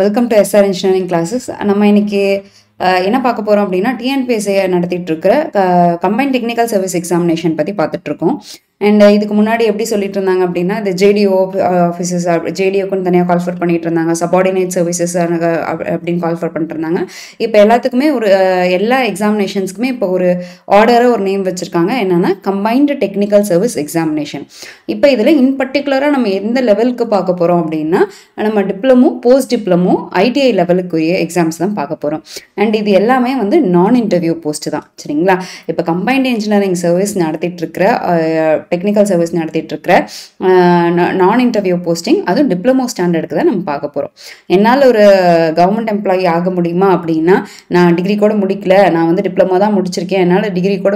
Welcome to SR engineering classes. நம்ம இன்னைக்கு என்ன பார்க்க போகிறோம் அப்படின்னா டிஎன்பிஎஸ்சி நடத்திட்டு இருக்கிற கம்பைன்ட் டெக்னிக்கல் சர்வீஸ் எக்ஸாமினேஷன் பற்றி பார்த்துட்ருக்கோம். அண்ட் இதுக்கு முன்னாடி எப்படி சொல்லிட்டு இருந்தாங்க அப்படின்னா இந்த ஜேடிஓ ஆஃபீஸஸ் ஜேடிஓக்குன்னு தனியாக கால்ஃபர் பண்ணிட்டு இருந்தாங்க, சபார்டினேட் சர்வீசஸ் அப்படின்னு கால்ஃபர் பண்ணிட்டு இருந்தாங்க. இப்போ எல்லாத்துக்குமே ஒரு எல்லா எக்ஸாமினேஷன்ஸ்க்குமே இப்போ ஒரு ஆர்டராக ஒரு நேம் வச்சுருக்காங்க, என்னென்னா கம்பைன்டு டெக்னிக்கல் சர்வீஸ் எக்ஸாமினேஷன். இப்போ இதில் இன் பர்டிகுலராக நம்ம எந்த லெவலுக்கு பார்க்க போகிறோம் அப்படின்னா நம்ம டிப்ளமோ, போஸ்ட் டிப்ளமோ, ஐடிஐ லெவலுக்குரிய எக்ஸாம்ஸ் தான் பார்க்க போகிறோம். அண்ட் இது எல்லாமே வந்து நான் இன்டர்வியூ போஸ்ட் தான், சரிங்களா? இப்போ கம்பைன்டு இன்ஜினியரிங் சர்வீஸ் நடத்திட்டு இருக்கிற டெக்னிக்கல் சர்வீஸ் நடத்திட்டு இருக்கிற நான் இன்டர்வியூ போஸ்டிங், அதுவும் டிப்ளமோ ஸ்டாண்டர்டுக்கு தான் நம்ம பார்க்க போகிறோம். என்னால் ஒரு கவர்மெண்ட் எம்ப்ளாயி ஆக முடியுமா அப்படின்னா, நான் டிகிரி கூட முடிக்கல, நான் வந்து டிப்ளமோ தான் முடிச்சிருக்கேன், என்னால் டிகிரி கூட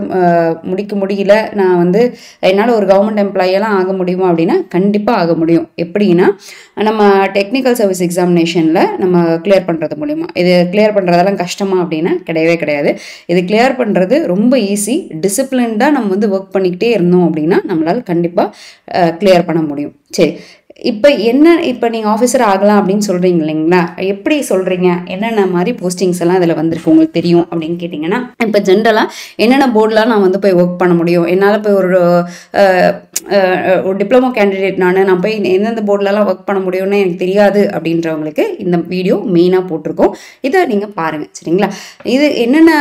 முடிக்க முடியல, நான் வந்து என்னால் ஒரு கவர்மெண்ட் எம்ப்ளாயெல்லாம் ஆக முடியுமா அப்படின்னா கண்டிப்பாக ஆக முடியும். எப்படின்னா நம்ம டெக்னிக்கல் சர்வீஸ் எக்ஸாமினேஷனில் நம்ம கிளியர் பண்ணுறது மூலிமா. இது கிளியர் பண்ணுறதெல்லாம் கஷ்டமா அப்படின்னா கிடையவே கிடையாது. இது கிளியர் பண்ணுறது ரொம்ப ஈஸி. டிசிப்ளின்டாக நம்ம வந்து ஒர்க் பண்ணிக்கிட்டே இருந்தோம் அப்படின்னா நம்மளால் கண்டிப்பாக கிளியர் பண்ண முடியும். சரி, இப்போ நீங்கள் ஆஃபீஸர் ஆகலாம் அப்படின்னு சொல்கிறீங்க இல்லைங்களா? எப்படி சொல்கிறீங்க, என்னென்ன மாதிரி போஸ்டிங்ஸ் எல்லாம் இதில் வந்திருக்கு உங்களுக்கு தெரியும் அப்படின்னு கேட்டிங்கன்னா, இப்போ ஜென்ரலாக என்னென்ன போர்டெலாம் நான் வந்து போய் ஒர்க் பண்ண முடியும், என்னால் போய் ஒரு டிப்ளமோ கேண்டிடேட் நான் போய் எந்தெந்த போர்டிலலாம் ஒர்க் பண்ண முடியும்னு எனக்கு தெரியாது அப்படின்றவங்களுக்கு இந்த வீடியோ மெயினாக போட்டிருக்கோம். இதை நீங்கள் பாருங்கள், சரிங்களா? இது என்னென்ன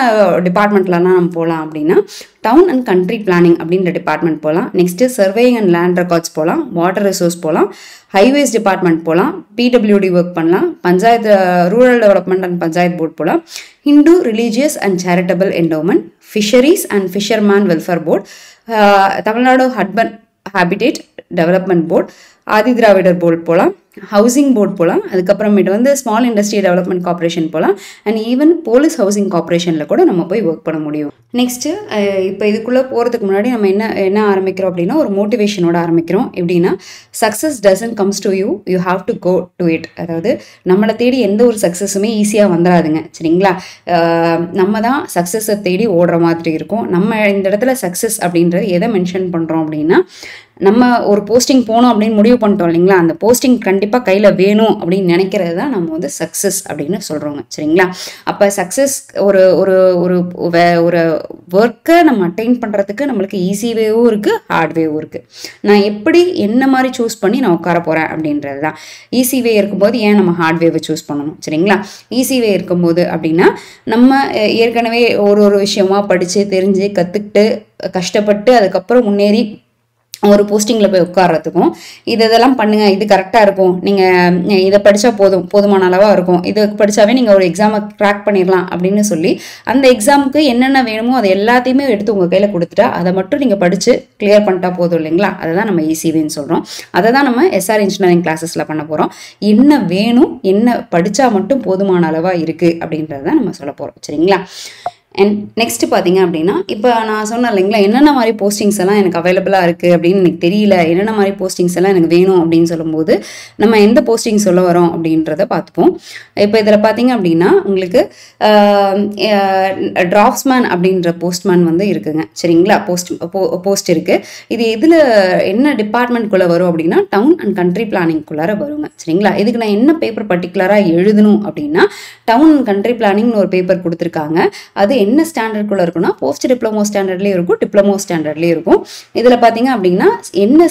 டிபார்ட்மெண்ட்லலாம் நம்ம போகலாம் அப்படின்னா, டவுன் அண்ட் கண்ட்ரி பிளானிங் அப்படின்ற டிபார்ட்மெண்ட் போகலாம். Next surveying and land records போகலாம், வாட்டர் ரிசோர்ஸ் போகலாம், ஹைவேஸ் டிபார்ட்மெண்ட் போகலாம், பிடபிள்யூடி ஒர்க் பண்ணலாம், panchayat rural development and panchayat board போகலாம், Hindu religious and charitable endowment, fisheries and fisherman welfare board, Tamil Nadu urban habitat development board, Adi Dravidar board போகலாம், housing board போகலாம், அதுக்கப்புறமேட்டு வந்து small industry development corporation போகலாம், அண்ட் ஈவன் போலீஸ் ஹவுசிங் கார்பரேஷனில் கூட நம்ம போய் ஒர்க் பண்ண முடியும். நெக்ஸ்ட்டு இப்போ இதுக்குள்ளே போகிறதுக்கு முன்னாடி நம்ம என்ன ஆரம்பிக்கிறோம் அப்படின்னா ஒரு மோட்டிவேஷனோட ஆரம்பிக்கிறோம். எப்படின்னா, success doesn't comes to you, you have to go to it. அதாவது நம்மளை தேடி எந்த ஒரு சக்ஸஸுமே ஈஸியாக வந்துடாதுங்க, சரிங்களா? நம்ம தான் சக்ஸஸை தேடி ஓடுற மாதிரி இருக்கும். நம்ம இந்த இடத்துல சக்ஸஸ் அப்படின்றது எதை மென்ஷன் பண்ணுறோம் அப்படின்னா, நம்ம ஒரு போஸ்டிங் போகணும் அப்படின்னு முடிவு பண்ணிட்டோம் இல்லைங்களா, அந்த போஸ்டிங் கண்டிப்பாக கையில் வேணும் அப்படின்னு நினைக்கிறது தான் நம்ம வந்து சக்ஸஸ் அப்படின்னு சொல்கிறோங்க, சரிங்களா? அப்போ சக்ஸஸ் ஒரு ஒரு ஒரு ஒரு ஒர்க்கை நம்ம அட்டைன் பண்ணுறதுக்கு நம்மளுக்கு ஈஸி வேவும் இருக்குது, ஹார்ட் வேவும் இருக்குது. நான் எப்படி என்ன மாதிரி சூஸ் பண்ணி நான் உட்கார போகிறேன் அப்படின்றது தான். ஈஸி வே இருக்கும்போது ஏன் நம்ம ஹார்ட் வேவை சூஸ் பண்ணணும், சரிங்களா? ஈஸி வே இருக்கும்போது அப்படின்னா நம்ம ஏற்கனவே ஒரு விஷயமா படித்து தெரிஞ்சு கற்றுக்கிட்டு கஷ்டப்பட்டு அதுக்கப்புறம் முன்னேறி ஒரு போஸ்டிங்கில் போய் உட்கார்றதுக்கும், இதெல்லாம் பண்ணுங்கள், இது கரெக்டாக இருக்கும், நீங்கள் இதை படித்தா போதுமான அளவாக இருக்கும், இது படித்தாவே நீங்கள் ஒரு எக்ஸாமை க்ராக் பண்ணிடலாம் அப்படின்னு சொல்லி அந்த எக்ஸாமுக்கு என்னென்ன வேணுமோ அதை எல்லாத்தையுமே எடுத்து உங்கள் கையில் கொடுத்துட்டா அதை மட்டும் நீங்கள் படித்து கிளியர் பண்ணிட்டா போதும் இல்லைங்களா? அதை தான் நம்ம ஈஸிவேன்னு சொல்கிறோம். அதை தான் நம்ம எஸ்ஆர் இன்ஜினியரிங் கிளாஸஸில் பண்ண போகிறோம். என்ன வேணும், என்ன படித்தா மட்டும் போதுமான அளவாக இருக்குது அப்படின்றத நம்ம சொல்ல போகிறோம், சரிங்களா? அண்ட் நெக்ஸ்ட்டு பார்த்தீங்க அப்படின்னா, இப்போ நான் சொன்னேன் இல்லைங்களா, என்னென்ன மாதிரி போஸ்டிங்ஸ் எல்லாம் எனக்கு அவைலபிளாக இருக்குது அப்படின்னு எனக்கு தெரியல, என்னென்ன மாதிரி போஸ்டிங்ஸ் எல்லாம் எனக்கு வேணும் அப்படின்னு சொல்லும்போது நம்ம எந்த போஸ்டிங் சொல்ல வரோம் அப்படின்றத பார்த்துப்போம். இப்போ இதில் பார்த்தீங்க அப்படின்னா உங்களுக்கு டிராஃப்ட்ஸ்மேன் அப்படின்ற போஸ்ட்மேன் வந்து இருக்குங்க, சரிங்களா? போஸ்ட் இருக்குது. இது இதில் என்ன டிபார்ட்மெண்ட்குள்ளே வரும் அப்படின்னா டவுன் அண்ட் கண்ட்ரி பிளானிங்குள்ளார வருங்க, சரிங்களா? இதுக்கு நான் என்ன பேப்பர் பர்டிகுலராக எழுதணும் அப்படின்னா டவுன் அண்ட் கண்ட்ரி பிளானிங்னு ஒரு பேப்பர் கொடுத்துருக்காங்க. அது என்ன ஸ்டாண்டர்டுக்குள்ள இருக்குன்னா போஸ்ட் டிப்ளமோ ஸ்டாண்டர்ட்லேயும் இருக்கும், டிப்ளமோ ஸ்டாண்டர்ட்லேயும் இருக்கும். இதில் பார்த்தீங்க அப்படின்னா என்ன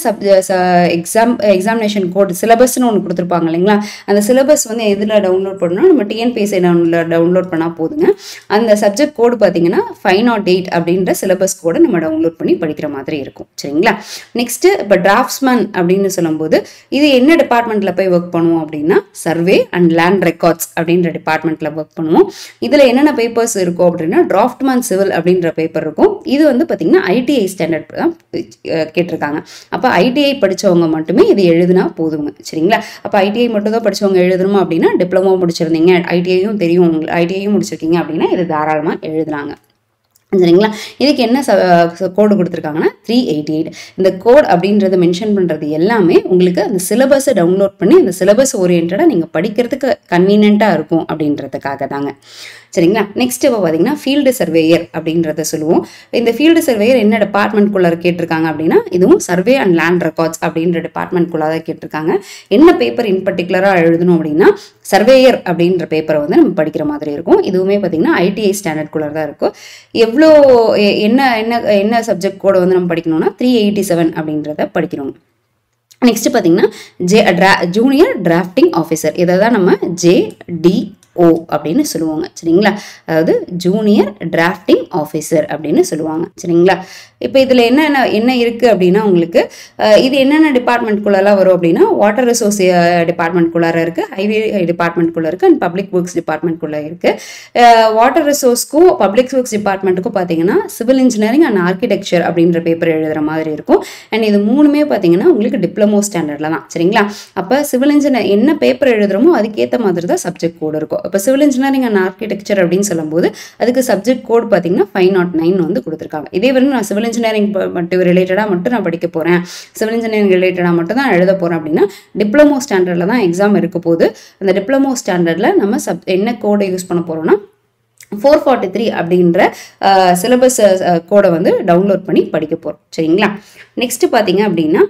எக்ஸாமினேஷன் கோட் சிலபஸ்ன்னு ஒன்று கொடுத்துருப்பாங்க இல்லைங்களா, அந்த சிலபஸ் வந்து எதில் டவுன்லோட் பண்ணணும், நம்ம டிஎன்பிஎஸ்சி டவுன்லோட் பண்ணால் போதுங்க. அந்த சப்ஜெக்ட் கோடு பார்த்தீங்கன்னா 508 அப்படின்ற சிலபஸ் கோடை நம்ம டவுன்லோட் பண்ணி படிக்கிற மாதிரி இருக்கும், சரிங்களா? நெக்ஸ்ட்டு இப்போ டிராஃப்ட்ஸ்மேன் அப்படின்னு சொல்லும்போது இது என்ன டிபார்ட்மெண்ட்டில் போய் ஒர்க் பண்ணுவோம் அப்படின்னா சர்வே அண்ட் லேண்ட் ரெக்கார்ட்ஸ் அப்படின்ற டிபார்ட்மெண்ட்டில் ஒர்க் பண்ணுவோம். இதில் என்னென்ன பேப்பர்ஸ் இருக்கும் அப்படின்னா டிராஃப்ட்மேன் சிவில் அப்படின்ற பேப்பர் இருக்கும். இது வந்து பார்த்தீங்கன்னா ஐடிஐ ஸ்டாண்டர்ட் தான் கேட்டிருக்காங்க. அப்போ ஐடிஐ படித்தவங்க மட்டுமே இது எழுதுனா போதுங்க, சரிங்களா? அப்போ ஐடிஐ மட்டும் தான் படித்தவங்க எழுதணுமா அப்படின்னா டிப்ளமோ முடிச்சிருந்தீங்க, ஐடிஐயும் தெரியும், ஐடிஐயும் முடிச்சிருக்கீங்க அப்படின்னா இது தாராளமாக எழுதுனாங்க. சரிங்களா. இதுக்கு என்ன கோடு கொடுத்துருக்காங்கன்னா 388. இந்த கோட் அப்படின்றத மென்ஷன் பண்ணுறது எல்லாமே உங்களுக்கு அந்த சிலபஸை டவுன்லோட் பண்ணி அந்த சிலபஸ் ஓரியன்டாக நீங்கள் படிக்கிறதுக்கு கன்வீனியண்ட்டாக இருக்கும் அப்படின்றதுக்காக தாங்க. சரிங்களா. நெக்ஸ்ட் இப்போ பார்த்தீங்கன்னா ஃபீல்டு சர்வேயர் அப்படின்றத சொல்லுவோம். இந்த ஃபீல்டு சர்வேயர் என்ன டிபார்ட்மெண்ட்குள்ளே கேட்டிருக்காங்க அப்படின்னா இதுவும் சர்வே அண்ட் லேண்ட் ரெக்கார்ட்ஸ் அப்படின்ற டிபார்ட்மெண்ட்குள்ளே தான் கேட்டிருக்காங்க. என்ன பேப்பர் இன் பர்டிகுலராக எழுதணும் அப்படின்னா சர்வேயர் அப்படின்ற பேப்பரை வந்து நம்ம படிக்கிற மாதிரி இருக்கும். இதுவுமே பார்த்தீங்கன்னா ஐடிஐ ஸ்டாண்டர்ட்குள்ளே தான் இருக்கும். எவ்வளோ என்ன என்ன என்ன சப்ஜெக்ட் கோடை வந்து நம்ம படிக்கணும்னா 387 அப்படின்றத படிக்கணும். நெக்ஸ்ட் பார்த்தீங்கன்னா ஜூனியர் டிராஃப்டிங் ஆஃபீஸர், இதை தான் நம்ம JDO அப்படின்னு சொல்லுவாங்க. சரிங்களா. அதாவது ஜூனியர் டிராஃப்டிங் ஆஃபீஸர் அப்படின்னு சொல்லுவாங்க. சரிங்களா. இப்போ இதில் என்ன இருக்குது அப்படின்னா உங்களுக்கு இது என்னென்ன டிபார்ட்மெண்ட்குள்ளெல்லாம் வரும் அப்படின்னா வாட்டர் ரிசோர்ஸ் டிபார்ட்மெண்ட்குள்ளார இருக்குது, ஹைவே டிபார்ட்மெண்ட்குள்ளே இருக்குது, அண்ட் பப்ளிக் ஒர்க்ஸ் டிபார்ட்மெண்ட்குள்ளே இருக்குது. வாட்டர் ரிசோர்ஸ்க்கும் பப்ளிக் ஒர்க்ஸ் டிபார்ட்மெண்ட்டுக்கும் பார்த்தீங்கன்னா சிவில் இன்ஜினியரிங் அண்ட் ஆர்கிடெக்சர் அப்படின்ற பேப்பர் எழுதுகிற மாதிரி இருக்கும். அண்ட் இது மூணுமே பார்த்தீங்கன்னா உங்களுக்கு டிப்ளமோ ஸ்டாண்டர்டில் தான். சரிங்களா. அப்போ சிவில் இன்ஜினியர் என்ன பேப்பர் எழுதுகிறோமோ அதுக்கேற்ற மாதிரி தான் சப்ஜெக்ட் கோடு இருக்கும். இப்போ சிவில் இன்ஜினியரிங் அண்ட் ஆர்கிடெக்சர் அப்படின்னு சொல்லும்போது அதுக்கு சப்ஜெக்ட் கோட் பார்த்தீங்கன்னா 509 வந்து கொடுத்துருக்காங்க. இதே வந்து நான் சிவில் இன்ஜினியரிங் மட்டும் ரிலேட்டடாக மட்டும் நான் படிக்க போகிறேன், சிவில் இன்ஜினியரிங் ரிலேட்டடாக மட்டும் தான் எழுத போகிறேன் அப்படின்னா டிப்ளமோ ஸ்டாண்டர்டில் தான் எக்ஸாம் இருக்க போது. அந்த டிப்ளமோ ஸ்டாண்டர்டில் நம்ம என்ன கோடை யூஸ் பண்ண போகிறோம்னா 443 அப்படின்ற சிலபஸ் கோடை வந்து டவுன்லோட் பண்ணி படிக்க போகிறோம். சரிங்களா. நெக்ஸ்ட் பார்த்தீங்க அப்படின்னா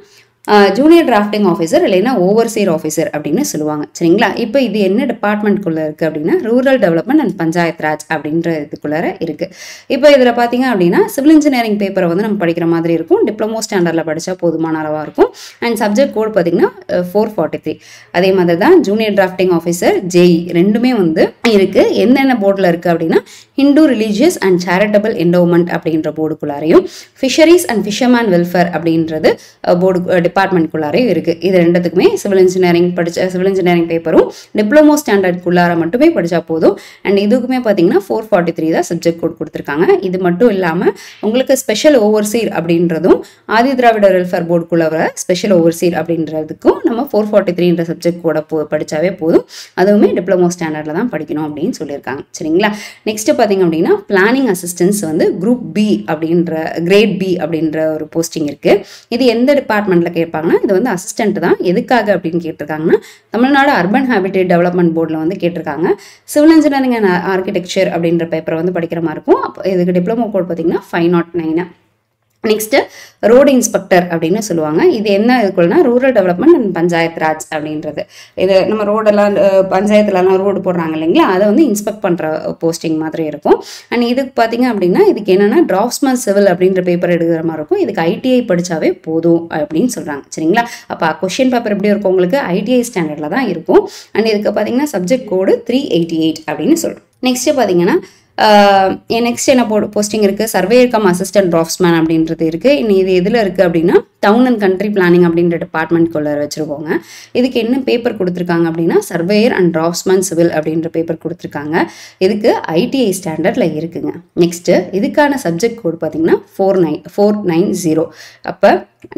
ஜூனியர் டிராஃப்டிங் ஆஃபீஸர் இல்லைன்னா ஓவர்சீர் ஆஃபீஸர் அப்படின்னு சொல்லுவாங்க. சரிங்களா. இப்போ இது என்ன டிபார்ட்மெண்ட்குள்ளே இருக்குது அப்படின்னா rural development and panchayat Raj அப்படின்ற இதுக்குள்ளார இருக்குது. இப்போ இதில் பார்த்தீங்க அப்படின்னா சிவில் இன்ஜினியரிங் பேப்பரை வந்து நம்ம படிக்கிற மாதிரி இருக்கும். டிப்ளமோ ஸ்டாண்டர்டில் படித்தா போதுமான அளவாக இருக்கும். அண்ட் சப்ஜெக்ட் கோட் பார்த்தீங்கன்னா 443. அதே மாதிரி தான் ஜூனியர் டிராஃப்டிங் ஆஃபீஸர் JE ரெண்டுமே வந்து இருக்குது. என்னென்ன போர்டில் இருக்குது அப்படின்னா Hindu religious and charitable endowment அப்படின்ற போர்டுக்குள்ளாரையும் ஃபிஷரிஸ் அண்ட் ஃபிஷர்மேன் வெல்ஃபேர் அப்படின்றது போர்டு டிபார்ட்மெண்ட்குள்ளாரையும் இருக்குது. இது ரெண்டுத்துக்குமே சிவில் இன்ஜினியரிங் பேப்பரும் டிப்ளமோ ஸ்டாண்டர்ட்குள்ளார மட்டுமே படித்தா போதும். அண்ட் இதுக்குமே பார்த்தீங்கன்னா 443 தான் சப்ஜெக்ட் கோட் கொடுத்துருக்காங்க. இது மட்டும் இல்லாமல் உங்களுக்கு ஸ்பெஷல் ஓவர்சீர் அப்படின்றதும் ஆதி திராவிடர் வெல்ஃபேர் போர்டுக்குள்ள வர ஸ்பெஷல் ஓவர்சீர் அப்படின்றதுக்கும் நம்ம 443 சப்ஜெக்ட் கோட படித்தாவே போதும். அதுவுமே டிப்ளமோ ஸ்டாண்டர்டில் தான் படிக்கணும் அப்படின்னு சொல்லியிருக்காங்க. சரிங்களா. நெக்ஸ்ட் பார்த்தீங்க அப்படின்னா பிளானிங் அசிஸ்டன்ஸ் வந்து குரூப் B அப்படின்ற கிரேட் B அப்படின்ற ஒரு போஸ்டிங் இருக்குது. இது எந்த டிபார்ட்மெண்ட்டில் கேட்பாங்கன்னா இது வந்து அசிஸ்டன்ட் தான். எதுக்காக அப்படின்னு கேட்டிருக்காங்கன்னா தமிழ்நாடு அர்பன் ஹேபிடேட் டெவலப்மெண்ட் போர்டில் வந்து கேட்டிருக்காங்க. சிவில் இன்ஜினியரிங் அண்ட் ஆர்கிடெக்சர் அப்படின்ற பேப்பரை வந்து படிக்கிற மாதிரி இருக்கும். அப்போ இதுக்கு டிப்ளமோ கோட் பார்த்தீங்கன்னா 509. நெக்ஸ்ட் ரோடு இன்ஸ்பெக்டர் அப்படின்னு சொல்லுவாங்க. இது என்ன இதுக்குள்ளனா rural development and panchayat Raj அப்படின்றது. இது நம்ம ரோடெல்லாம் பஞ்சாயத்துலலாம் ரோடு போடுறாங்க இல்லைங்களா, அதை வந்து இன்ஸ்பெக்ட் பண்ணுற போஸ்டிங் மாதிரி இருக்கும். அண்ட் இதுக்கு பார்த்தீங்க அப்படின்னா இதுக்கு என்னென்னா டிராஃப்ட்ஸ்மேன் சிவில் அப்படின்ற பேப்பர் எடுக்கிற மாதிரி இருக்கும். இதுக்கு ITI படித்தாவே போதும் அப்படின்னு சொல்கிறாங்க. சரிங்களா. அப்போ கொஷின் பேப்பர் எப்படி இருக்கும் உங்களுக்கு ITI ஸ்டாண்டர்டில் தான் இருக்கும். அண்ட் இதுக்கு பார்த்தீங்கன்னா சப்ஜெக்ட் கோடு 388 அப்படின்னு சொல்கிறோம். நெக்ஸ்ட்டு பார்த்தீங்கன்னா நெக்ஸ்ட் என்ன போஸ்டிங் இருக்குது சர்வேயர் கம் அசிஸ்டன்ட் டிராஃப்ட்ஸ்மேன் அப்படின்றது இருக்குது. இன்னும் இது எதில் இருக்குது அப்படின்னா டவுன் அண்ட் கண்ட்ரி பிளானிங் அப்படின்ற டிபார்ட்மெண்ட்குள்ளே வச்சுருக்கோங்க. இதுக்கு என்ன பேப்பர் கொடுத்துருக்காங்க அப்படின்னா சர்வேயர் அண்ட் டிராஃப்ட்ஸ்மேன் சிவில் அப்படின்ற பேப்பர் கொடுத்துருக்காங்க. இதுக்கு ITI ஸ்டாண்டர்டில் இருக்குங்க. நெக்ஸ்ட்டு இதுக்கான சப்ஜெக்ட் கோட் பார்த்தீங்கன்னா 490. அப்போ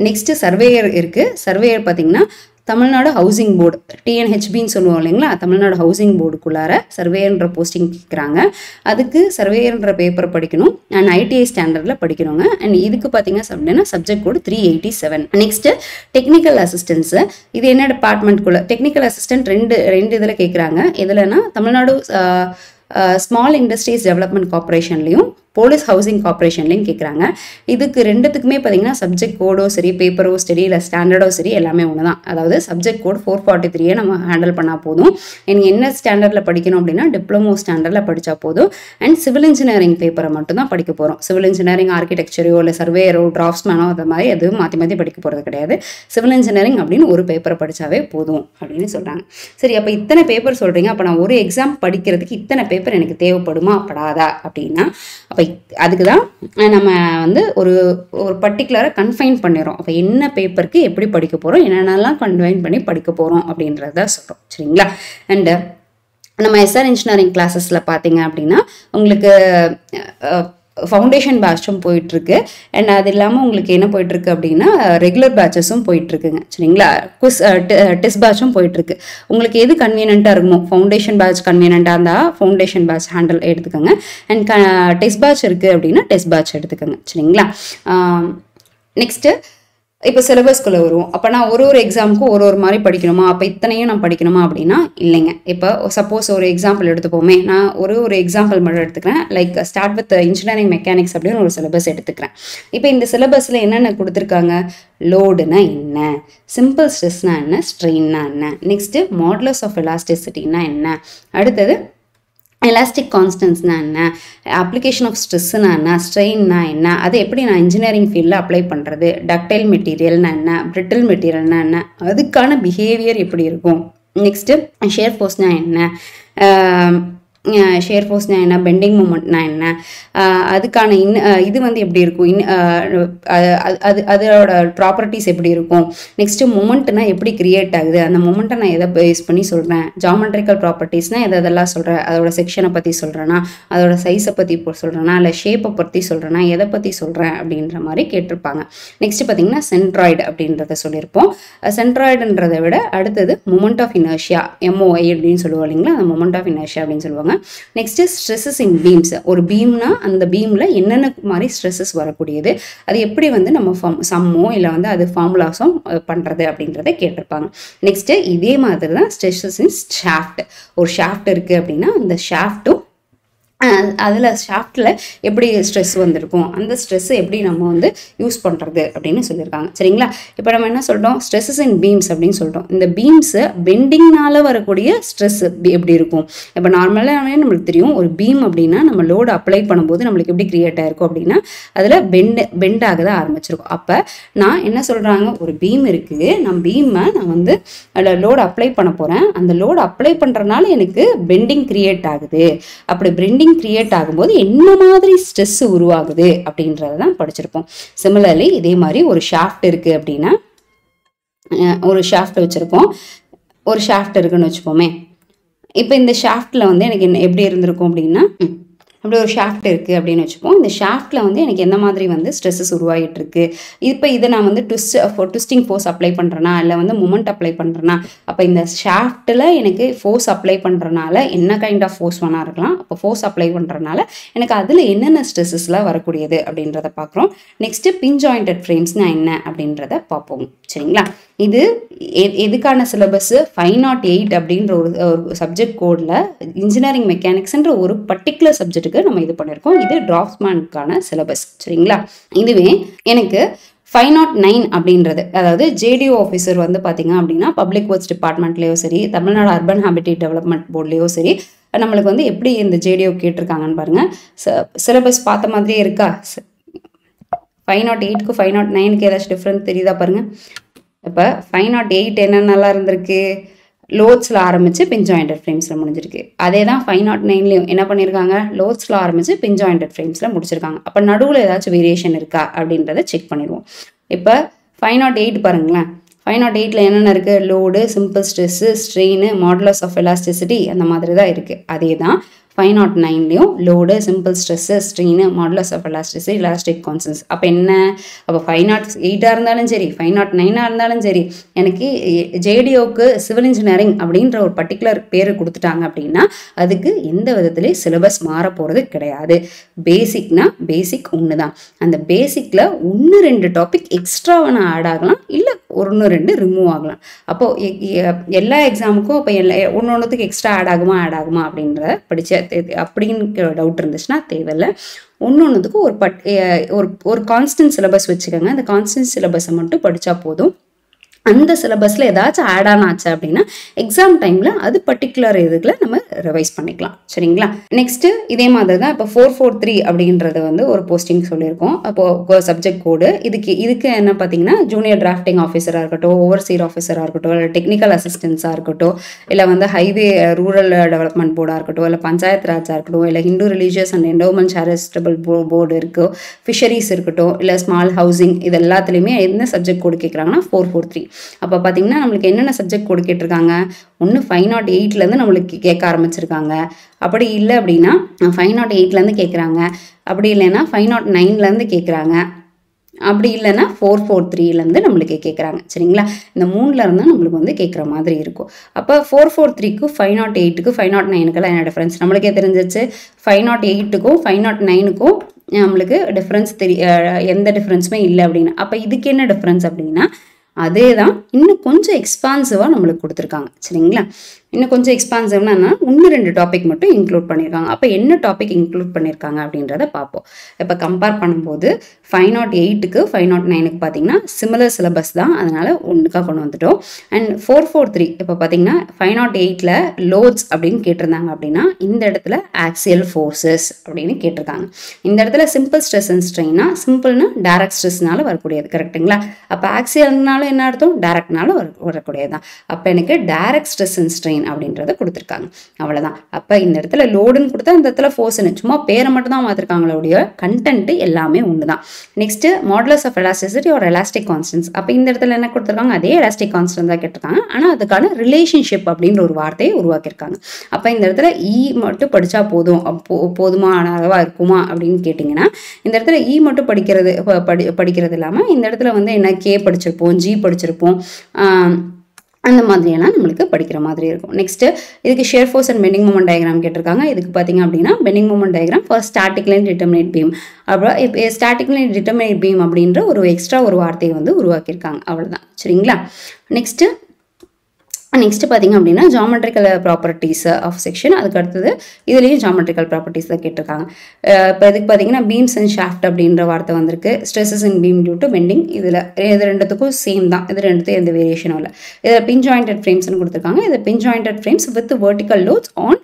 நெக்ஸ்ட்டு சர்வேயர் இருக்குது. சர்வேயர் பார்த்தீங்கன்னா தமிழ்நாடு ஹவுசிங் போர்டு TNHBன்னு சொல்லுவோம் இல்லைங்களா, தமிழ்நாடு ஹவுசிங் போர்டுக்குள்ளார சர்வேயர்ன்ற போஸ்டிங் கேட்குறாங்க. அதுக்கு சர்வேயர்ன்ற பேப்பர் படிக்கணும் அண்ட் ITI ஸ்டாண்டர்டில் படிக்கணுங்க. அண்ட் இதுக்கு பார்த்தீங்கன்னா அப்படின்னா subject code 387. Next technical assistance. இது என்ன டிபார்ட்மெண்ட்குள்ளே டெக்னிக்கல் அசிஸ்டன்ட் ரெண்டு இதில் கேட்குறாங்க. எதுலன்னா தமிழ்நாடு ஸ்மால் இண்டஸ்ட்ரீஸ் டெவலப்மெண்ட் கார்பரேஷன்லையும் போலீஸ் ஹவுசிங் கார்பரேஷன்லையும் கேட்குறாங்க. இதுக்கு ரெண்டுத்துக்குமே பார்த்தீங்கன்னா சப்ஜெக்ட் கோடோ சரி பேப்பரோ சரி இல்லை ஸ்டாண்டர்டோ சரி எல்லாமே ஒன்று தான். அதாவது சப்ஜெக்ட் கோட் 443 நம்ம ஹேண்டில் பண்ணால் போதும். எனக்கு என்ன ஸ்டாண்டர்டில் படிக்கணும் அப்படின்னா டிப்ளமோ ஸ்டாண்டர்டில் படித்தா போதும். அண்ட் சிவில் இன்ஜினியரிங் பேப்பரை மட்டும் தான் படிக்க போகிறோம். சிவில் இன்ஜினியரிங் ஆர்கிடெக்சரோ இல்லை சர்வேயரோ டிராஃப்ட்ஸ்மேனோ அது மாதிரி எதுவும் மாற்றி படிக்க போகிறது கிடையாது. சிவில் இன்ஜினியரிங் அப்படின்னு ஒரு பேப்பரை படித்தாவே போதும் அப்படின்னு சொல்கிறாங்க. சரி, அப்போ இத்தனை பேப்பர் சொல்கிறீங்க, அப்போ நான் ஒரு எக்ஸாம் படிக்கிறதுக்கு இத்தனை பேப்பர் எனக்கு தேவைப்படுமா படாதா அப்படின்னா அப்போ அதுக்கு தான் நம்ம வந்து ஒரு பர்டிகுலராக கன்ஃபைன் பண்ணிடுறோம். அப்போ என்ன பேப்பருக்கு எப்படி படிக்க போகிறோம், என்னென்னலாம் கன்ஃபைன் பண்ணி படிக்க போகிறோம் அப்படின்றத சொல்கிறோம். சரிங்களா. அண்டு நம்ம SR இன்ஜினியரிங் கிளாஸஸில் பார்த்தீங்க அப்படின்னா உங்களுக்கு ஃபவுண்டேஷன் பேட்சும் போயிட்டுருக்கு. அண்ட் அது இல்லாமல் உங்களுக்கு என்ன போயிட்டுருக்கு அப்படின்னா ரெகுலர் பேட்சஸும் போயிட்டுருக்குங்க. சரிங்களா? டெஸ்ட் பேட்சும் போயிட்டுருக்கு. உங்களுக்கு எது கன்வீனியண்ட்டாக இருக்குமோ, ஃபவுண்டேஷன் பேட்ச் கன்வீனியண்ட்டாக இருந்தால் ஃபவுண்டேஷன் பேட்ச் ஹேண்டில் எடுத்துக்கோங்க. அண்ட் டெஸ்ட் பேட்ச் இருக்குது அப்படின்னா டெஸ்ட் பேட்ச் எடுத்துக்கோங்க. சரிங்களா? நெக்ஸ்ட்டு இப்போ சிலபஸ்குள்ளே வருவோம். அப்போ நான் ஒரு எக்ஸாமுக்கும் ஒரு மாதிரி படிக்கணுமா, அப்போ இத்தனையும் நான் படிக்கணுமா அப்படின்னா இல்லைங்க. இப்போ சப்போஸ் ஒரு எக்ஸாம்பிள் எடுத்துப்போமே, நான் ஒரு எக்ஸாம்பிள் மட்டும் எடுத்துக்கிறேன். Like start with engineering mechanics அப்படின்னு ஒரு சிலபஸ் எடுத்துக்கிறேன். இப்போ இந்த சிலபஸில் என்னென்ன கொடுத்துருக்காங்க? லோடுனா என்ன, சிம்பிள் ஸ்ட்ரெஸ்னா என்ன, ஸ்ட்ரெயின்னா என்ன, நெக்ஸ்ட்டு மாடுலஸ் ஆஃப் எலாஸ்டிசிட்டினா என்ன, அடுத்தது எலாஸ்டிக் கான்ஸ்டன்ஸ்னா என்ன, அப்ளிகேஷன் ஆஃப் ஸ்ட்ரெஸ்ஸுனா என்ன, ஸ்ட்ரெயின்னா என்ன, அதை எப்படி நான் இன்ஜினியரிங் ஃபீல்டில் அப்ளை பண்ணுறது, டக்டைல் மெட்டீரியல்னா என்ன, பிரிட்டில் மெட்டீரியல்னா என்ன, அதுக்கான பிஹேவியர் எப்படி இருக்கும், நெக்ஸ்ட்டு ஷேர் ஃபோர்ஸ்னா என்ன, ஷேர் ஃபோர்ஸ்னா என்ன, பெண்டிங் மூமெண்ட்னா என்ன, அதுக்கான இது வந்து எப்படி இருக்கும், அதோட ப்ராப்பர்ட்டிஸ் எப்படி இருக்கும், நெக்ஸ்ட்டு மொமெண்ட்னா எப்படி கிரியேட் ஆகுது, அந்த மொமெண்ட்டை நான் எதை பேஸ் பண்ணி சொல்கிறேன், ஜாமெட்ரிக்கல் ப்ராப்பர்ட்டிஸ்னால் எதெல்லாம் சொல்கிறேன், அதோட செக்ஷனை பற்றி சொல்கிறேன்னா, அதோட சைஸை பற்றி சொல்கிறேன்னா, இல்லை ஷேப்பை பற்றி சொல்கிறேன்னா, எதை பற்றி சொல்கிறேன் அப்படின்ற மாதிரி கேட்டிருப்பாங்க. நெக்ஸ்ட்டு பார்த்தீங்கன்னா சென்ட்ராய்டு அப்படின்றத சொல்லியிருப்போம். சென்ட்ராய்டுன்றதை விட அடுத்தது மொமெண்ட் ஆஃப் இனர்ஷியா, MOI அப்படின்னு சொல்லுவோம் இல்லைங்களா, அந்த மொமெண்ட் ஆஃப் இனர்ஷியா அப்படின்னு சொல்லுவாங்க. நெக்ஸ்ட் ஸ்ட்ரெஸ்ஸஸ் இன் பீம்ஸ். ஒரு பீம்னா அந்த பீம்ல என்னென்ன மாதிரி ஸ்ட்ரெஸ்ஸஸ் வரக்கூடியது, அது எப்படி வந்து நம்ம சம்மோ இல்லை வந்து அது ஃபார்முலாஸும் பண்றது அப்படின்றத கேட்டிருப்பாங்க. நெக்ஸ்ட் இதே மாதிரி தான் ஸ்ட்ரெஸ்ஸஸ் இன் ஷாஃப்ட். ஒரு ஷாஃப்ட் இருக்கு அப்படின்னா அந்த ஷாஃப்ட்டும் அதில் ஷாஃப்டில் எப்படி ஸ்ட்ரெஸ் வந்திருக்கும், அந்த ஸ்ட்ரெஸ்ஸை எப்படி நம்ம வந்து யூஸ் பண்ணுறது அப்படின்னு சொல்லியிருக்காங்க. சரிங்களா? இப்போ நம்ம என்ன சொல்கிறோம், ஸ்ட்ரெஸ்ஸஸ் இன் பீம்ஸ் அப்படின்னு சொல்கிறோம். இந்த பீம்ஸு பெண்டிங்னால வரக்கூடிய ஸ்ட்ரெஸ் எப்படி இருக்கும். இப்போ நார்மலாகவே நம்மளுக்கு தெரியும், ஒரு பீம் அப்படின்னா நம்ம லோடு அப்ளை பண்ணும்போது நம்மளுக்கு எப்படி கிரியேட் ஆகிருக்கும் அப்படின்னா அதில் பெண்ட் ஆக தான் ஆரம்பிச்சிருக்கும். அப்போ நான் என்ன சொல்கிறாங்க, ஒரு பீம் இருக்குது, நான் வந்து அதில் லோடு அப்ளை பண்ண போகிறேன், அந்த லோடு அப்ளை பண்ணுறதுனால எனக்கு பெண்டிங் கிரியேட் ஆகுது. அப்படி பெண்டிங் கிரியேட் ஆகும்போது என்ன மாதிரி ஸ்ட்ரெஸ் உருவாகுது அப்படின்றத தான் படிச்சிருப்போம். சிமிலர்லி இதே மாதிரி ஒரு ஷாஃப்ட் இருக்கு அப்படின்னா, ஒரு ஷாஃப்ட் வச்சிருக்கோம், ஒரு ஷாஃப்ட் இருக்குன்னு வச்சுப்போமே. இப்போ இந்த ஷாஃப்ட்ல வந்து எனக்கு எப்படி இருந்திருக்கும் அப்படின்னா, அப்படி ஒரு ஷாஃப்ட் இருக்குது அப்படின்னு வச்சுப்போம். இந்த ஷாஃப்ட்டில் வந்து எனக்கு என்ன மாதிரி வந்து ஸ்ட்ரெஸ்ஸஸ் உருவாகிட்டு இருக்கு. இப்போ இதை நான் வந்து ட்விஸ்டிங் ஃபோர்ஸ் அப்ளை பண்ணுறேன்னா இல்லை வந்து மூமெண்ட் அப்ளை பண்ணுறேன்னா, அப்போ இந்த ஷாஃப்ட்டில் எனக்கு ஃபோர்ஸ் அப்ளை பண்ணுறனால என்ன கைண்ட் ஆஃப் ஃபோர்ஸ் வேணா இருக்கலாம். அப்போ ஃபோர்ஸ் அப்ளை பண்ணுறனால எனக்கு அதில் என்னென்ன ஸ்ட்ரெஸ்ஸஸ்லாம் வரக்கூடியது அப்படின்றத பார்க்குறோம். நெக்ஸ்ட்டு பின் ஜாயிண்டட் ஃப்ரேம்ஸ்னால் என்ன அப்படின்றத பார்ப்போம். சரிங்களா? இது எதுக்கான சிலபஸ் 508 அப்படின்ற ஒரு சப்ஜெக்ட் கோடில் இன்ஜினியரிங் மெக்கானிக்ஸ்ன்ற ஒரு பர்டிகுலர் சப்ஜெக்ட்டுக்கு நம்ம இது பண்ணியிருக்கோம். இது டிராஃப்ட்மேனுக்கான சிலபஸ். சரிங்களா? இதுவே எனக்கு 509 அப்படின்றது, அதாவது JDO ஆஃபீஸர் வந்து பார்த்தீங்க அப்படின்னா பப்ளிக் ஒர்க்ஸ் டிபார்ட்மெண்ட்லேயோ சரி, தமிழ்நாடு அர்பன் ஹேபிட்டேட் டெவலப்மெண்ட் போர்ட்லேயோ சரி, நம்மளுக்கு வந்து எப்படி இந்த JDO கேட்டிருக்காங்கன்னு பாருங்கள். சிலபஸ் பார்த்த மாதிரியே இருக்கா? 508க்கு 509க்கு ஏதாச்சும் டிஃப்ரெண்ட் தெரியுதா பாருங்கள். இப்போ 508 என்னென்னலாம் இருந்திருக்கு, லோட்ஸில் ஆரம்பித்து பின் ஜாயிண்டட் ஃப்ரேம்ஸில் முடிஞ்சிருக்கு. அதே தான் 509லையும் என்ன பண்ணியிருக்காங்க, லோட்ஸில் ஆரம்பித்து பின் ஜாயிண்டட் ஃப்ரேம்ஸில் முடிச்சிருக்காங்க. அப்போ நடுவில் ஏதாச்சும் வேரியேஷன் இருக்கா அப்படின்றத செக் பண்ணிடுவோம். இப்போ 508 பாருங்களேன். 508ல் என்னென்ன இருக்குது, load, simple stress, strain, modulus of elasticity அந்த மாதிரி தான் இருக்குது. அதே தான் 509லையும் load, simple stress, strain, modulus of elasticity, elastic constants. அப்போ என்ன, அப்போ 508 இருந்தாலும் சரி 509 இருந்தாலும் சரி, எனக்கு JDOக்கு சிவில் இன்ஜினியரிங் அப்படின்ற ஒரு பர்டிகுலர் பேர் கொடுத்துட்டாங்க அப்படின்னா அதுக்கு எந்த விதத்துலேயும் சிலபஸ் மாற போகிறது கிடையாது. பேசிக்னா பேசிக் ஒன்று தான். அந்த பேசிக்கில் 1-2 டாபிக் எக்ஸ்ட்ராவான ஆட் ஆகலாம், இல்லை 1-2 ரிமூவ் ஆகலாம். அப்போது எல்லா எக்ஸாமுக்கும் இப்போ ஒன்றுத்துக்கு எக்ஸ்ட்ரா ஆட் ஆகுமா அப்படின்றத படித்த அப்படின்னு டவுட் இருந்துச்சுன்னா தேவையில்லை. ஒன்றுத்துக்கும் ஒரு கான்ஸ்டன்ட் சிலபஸ் வச்சுக்கோங்க. அந்த கான்ஸ்டன்ட் சிலபஸை மட்டும் படித்தா போதும். அந்த சிலபஸில் ஏதாச்சும் ஆட் ஆன் ஆச்சு அப்படின்னா எக்ஸாம் டைமில் அது பர்டிகுலர் இதுக்குள்ள நம்ம ரிவைஸ் பண்ணிக்கலாம். சரிங்களா? நெக்ஸ்ட்டு இதே மாதிரி தான் இப்போ 443 அப்படின்றது வந்து ஒரு போஸ்டிங் சொல்லியிருக்கோம். அப்போது சப்ஜெக்ட் கோடு இதுக்கு என்ன பார்த்தீங்கன்னா, ஜூனியர் டிராஃப்டிங் ஆஃபீஸராக இருக்கட்டும், ஓவர்சீர் ஆஃபீஸராக இருக்கட்டும், இல்லை டெக்னிக்கல் அசிஸ்டன்ஸாக இருக்கட்டும், இல்லை வந்து ஹைவே ரூரல் டெவலப்மெண்ட் போர்டாக இருக்கட்டும், இல்லை பஞ்சாயத்து ராஜாக இருக்கட்டும், இல்லை Hindu religious and endowment charitable board இருக்கோ, ஃபிஷரிஸ் இருக்கட்டும், இல்லை ஸ்மால் ஹவுசிங், இது எல்லாத்துலேயுமே என்ன சப்ஜெக்ட் கோடு கேட்குறாங்கன்னா 443. அப்போ பார்த்தீங்கன்னா நம்மளுக்கு என்னென்ன சப்ஜெக்ட் கொடுக்கிட்டு ஒன்று 508லேருந்து நம்மளுக்கு கேட்க ஆரம்பிச்சிருக்காங்க. அப்படி இல்லை அப்படின்னா 508லேருந்து கேட்குறாங்க. அப்படி இல்லைன்னா 509லேருந்து கேட்குறாங்க. அப்படி இல்லைன்னா 443லேருந்து நம்மளுக்கு கேட்குறாங்க. சரிங்களா? இந்த 3லேருந்து தான் நம்மளுக்கு வந்து கேட்குற மாதிரி இருக்கும். அப்போ 443க்கும் 508க்கும் 509க்குலாம் என்ன டிஃப்ரென்ஸ் நம்மளுக்கே தெரிஞ்சிச்சு. 508க்கும் 509க்கும் நம்மளுக்கு டிஃப்ரென்ஸ் எந்த டிஃப்ரென்ஸுமே இல்லை அப்படின்னு. அப்போ இதுக்கு என்ன டிஃப்ரென்ஸ் அப்படின்னா அதே தான் இன்னும் கொஞ்சம் எக்ஸ்பான்சிவாக நம்மளுக்கு கொடுத்துருக்காங்க. சரிங்களா? இன்னும் கொஞ்சம் எக்ஸ்பான்சிவ்னா இன்னும் 2 டாபிக் மட்டும் இன்க்ளூட் பண்ணியிருக்காங்க. அப்போ என்ன டாபிக் இன்க்ளூட் பண்ணியிருக்காங்க அப்படின்றத பார்ப்போம். இப்போ கம்பேர் பண்ணும்போது 508க்கு 509க்கு பார்த்தீங்கன்னா சிமிலர் சிலபஸ் தான், அதனால் ஒன்றுக்காக கொண்டு வந்துட்டோம். அண்ட் 443 இப்போ பார்த்தீங்கன்னா 508ல் லோட்ஸ் அப்படின்னு கேட்டிருந்தாங்க அப்படின்னா இந்த இடத்துல ஆக்சியல் ஃபோர்ஸஸ் அப்படின்னு கேட்டிருக்காங்க. இந்த இடத்துல சிம்பிள் ஸ்ட்ரெஸ் அண்ட் ஸ்ட்ரெயினா, சிம்பிள்னா டைரக்ட் ஸ்ட்ரெஸ்னால வரக்கூடியது. கரெக்டுங்களா? அப்போ ஆக்சியல்னால என்ன அர்த்தம்? டைரக்ட்னால வரக்கூடியது தான். அப்போ எனக்கு டைரக்ட் ஸ்ட்ரெஸ் அண்ட் ஸ்ட்ரெயின் அப்படின்றத கொடுத்துருக்காங்க. அவ்வளோதான். அப்போ இந்த இடத்துல லோடுன்னு கொடுத்தா இந்த இடத்துல ஃபோர்ஸ்னு சும்மா பேரை மட்டும் தான் மாற்றிருக்காங்களோடைய கண்டென்ட் எல்லாமே ஒன்று தான். நெக்ஸ்ட் மாடுலஸ் ஆஃப் எலாஸ்டிசிட்டி ஒரு எலாஸ்டிக் கான்ஸ்டன்ஸ். அப்போ இந்த இடத்துல என்ன கொடுத்துருக்காங்க? அதே எலாஸ்டிக் கான்ஸ்டன்ட் தான் கேட்டிருக்காங்க. ஆனால் அதுக்கான ரிலேஷன்ஷிப் அப்படின்ற ஒரு வார்த்தையை உருவாக்கியிருக்காங்க. அப்போ இந்த இடத்துல மட்டும் படித்தா போதுமான அளவாக இருக்குமா அப்படின்னு கேட்டிங்கன்னா இந்த இடத்துல மட்டும் படிக்கிறது இல்லாமல் இந்த இடத்துல வந்து என்ன கே படிச்சிருப்போம், ஜி படிச்சிருப்போம், அந்த மாதிரியெல்லாம் நம்மளுக்கு படிக்கிற மாதிரி இருக்கும். நெக்ஸ்ட்டு இதுக்கு shear force and bending moment diagram கேட்டிருக்காங்க. இதுக்கு பார்த்தீங்க அப்படின்னா bending moment diagram for statically determinate beam. அப்புறம் இப்போ ஸ்டாட்டிக் லைன் டிட்டர்மினேட் பீம் அப்படின்ற ஒரு எக்ஸ்ட்ரா ஒரு வார்த்தையை வந்து உருவாக்கியிருக்காங்க. அவ்வளோதான். சரிங்களா? நெக்ஸ்ட் பார்த்தீங்க அப்படின்னா ஜாமெட்ரிக்கல் ப்ராப்பர்ட்டிஸ் ஆஃப் செக்ஷன். அதுக்கு அடுத்தது இதுலேயும் ஜாமெட்ரிக்கல் ப்ராப்பர்ட்டிஸ் தான் கேட்டிருக்காங்க. இப்போ இதுக்கு பார்த்தீங்கன்னா பீம்ஸ் அண்ட் ஷாஃப்ட் அப்படின்ற வார்த்தை வந்திருக்கு. Stresses in beam due to bending. இது ரெண்டுத்துக்கும் சேம் தான். இது ரெண்டுத்துக்கும் எந்த வேரியேஷனும் இல்லை. இதில் பின் ஜாயிண்டட் ஃப்ரேம்ஸ்னு கொடுத்துருக்காங்க. இது pin jointed frames with vertical loads on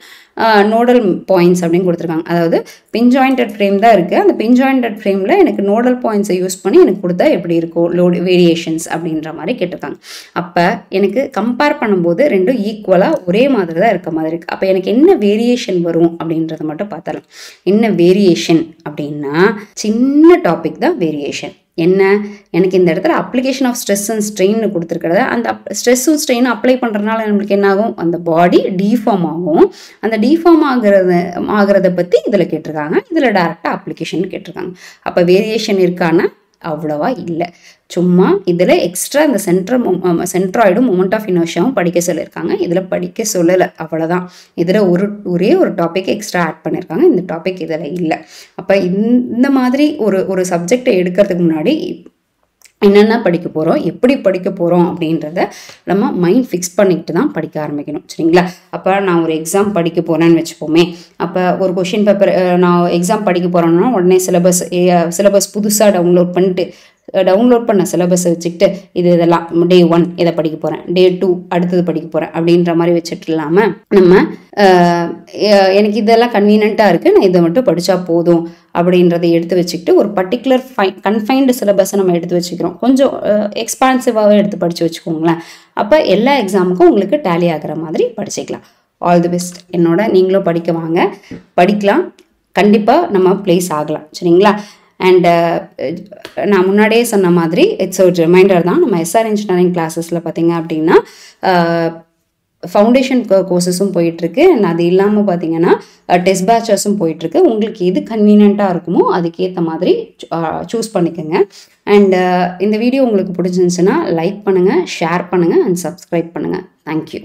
nodal points அப்படின்னு கொடுத்துருக்காங்க. அதாவது பின் ஜாயிண்டட் ஃப்ரேம் தான் இருக்குது. அந்த பின் ஜாயிண்டட் ஃப்ரேமில் எனக்கு நோடல் பாயிண்ட்ஸை யூஸ் பண்ணி எனக்கு கொடுத்தா எப்படி இருக்கும் லோடு வேரியேஷன்ஸ் அப்படின்ற மாதிரி கேட்டிருக்காங்க. அப்போ எனக்கு கம்பேர் பண்ணும்போது ரெண்டும் ஈக்குவலாக ஒரே மாதிரி தான் இருக்க மாதிரி இருக்குது. அப்போ எனக்கு என்ன வேரியேஷன் வரும் அப்படின்றத மட்டும் பார்த்தலாம். என்ன வேரியேஷன் அப்படின்னா சின்ன டாபிக் தான் வேரியேஷன். என்ன எனக்கு இந்த இடத்துல application of stress and strain கொடுத்துருக்கிறத அந்த ஸ்ட்ரெஸ்ஸும் ஸ்ட்ரெயின் அப்ளை பண்ணுறதுனால நம்மளுக்கு என்ன ஆகும்? அந்த பாடி டீஃபார்ம் ஆகும். அந்த டீஃபார்ம் ஆகிறத பற்றி இதில் கேட்டிருக்காங்க. இதில் டைரெக்டாக அப்ளிகேஷன் கேட்டிருக்காங்க. அப்போ வேரியேஷன் இருக்கான்னா அவ்வளவா இல்லை. சும்மா இதில் எக்ஸ்ட்ரா இந்த சென்ட்ராய்டும் மொமெண்ட் ஆஃப் இனர்ஷியாவும் படிக்க சொல்லியிருக்காங்க. இதில் படிக்க சொல்லலை. அவ்வளோதான். இதில் ஒரே ஒரு டாபிக் எக்ஸ்ட்ரா ஆட் பண்ணியிருக்காங்க. இந்த டாபிக் இதில் இல்லை. அப்போ இந்த மாதிரி ஒரு சப்ஜெக்டை எடுக்கிறதுக்கு முன்னாடி என்னென்ன படிக்க போகிறோம், எப்படி படிக்க போகிறோம் அப்படின்றத நம்ம மைண்ட் ஃபிக்ஸ் பண்ணிக்கிட்டு தான் படிக்க ஆரம்பிக்கணும். சரிங்களா? அப்போ நான் ஒரு எக்ஸாம் படிக்க போகிறேன்னு வச்சுப்போமே. அப்போ ஒரு கொஷின் பேப்பர் நான் எக்ஸாம் படிக்க போகிறேன்னா உடனே சிலபஸ் புதுசாக டவுன்லோட் பண்ண சிலபஸை வச்சுக்கிட்டு இதெல்லாம் டே 1 இதை படிக்க போகிறேன், டே 2 அடுத்தது படிக்க போகிறேன் அப்படின்ற மாதிரி வச்சுட்டு இல்லாமல் நம்ம எனக்கு இதெல்லாம் கன்வீனியண்ட்டாக இருக்குது, நான் இதை மட்டும் படித்தா போதும் அப்படின்றத எடுத்து வச்சுக்கிட்டு ஒரு பர்டிகுலர் கன்ஃபைன்டு சிலபஸை நம்ம எடுத்து வச்சுக்கிறோம். கொஞ்சம் எக்ஸ்பான்சிவாகவே எடுத்து படித்து வச்சுக்கோங்களேன். அப்போ எல்லா எக்ஸாமுக்கும் உங்களுக்கு டேலி ஆகிற மாதிரி படிச்சுக்கலாம். All the best. என்னோட நீங்களும் படிக்கலாம். கண்டிப்பாக நம்ம ப்ளேஸ் ஆகலாம். சரிங்களா? அண்ட் நான் முன்னாடியே சொன்ன மாதிரி இட்ஸ் ஒரு ரிமைண்டர் தான். நம்ம எஸ்ஆர் இன்ஜினியரிங் கிளாஸஸில் பார்த்தீங்க அப்படின்னா ஃபவுண்டேஷன் கோர்சஸும் போயிட்டுருக்கு. அண்ட் அது இல்லாமல் பார்த்தீங்கன்னா டெஸ்ட் பேச்சஸும் போயிட்டுருக்கு. உங்களுக்கு எது கன்வீனியண்ட்டாக இருக்குமோ அதுக்கேற்ற மாதிரி சூஸ் பண்ணிக்கோங்க. அண்ட் இந்த வீடியோ உங்களுக்கு பிடிச்சிருந்துச்சுன்னா லைக் பண்ணுங்கள், ஷேர் பண்ணுங்கள் அண்ட் சப்ஸ்கிரைப் பண்ணுங்கள். தேங்க்யூ.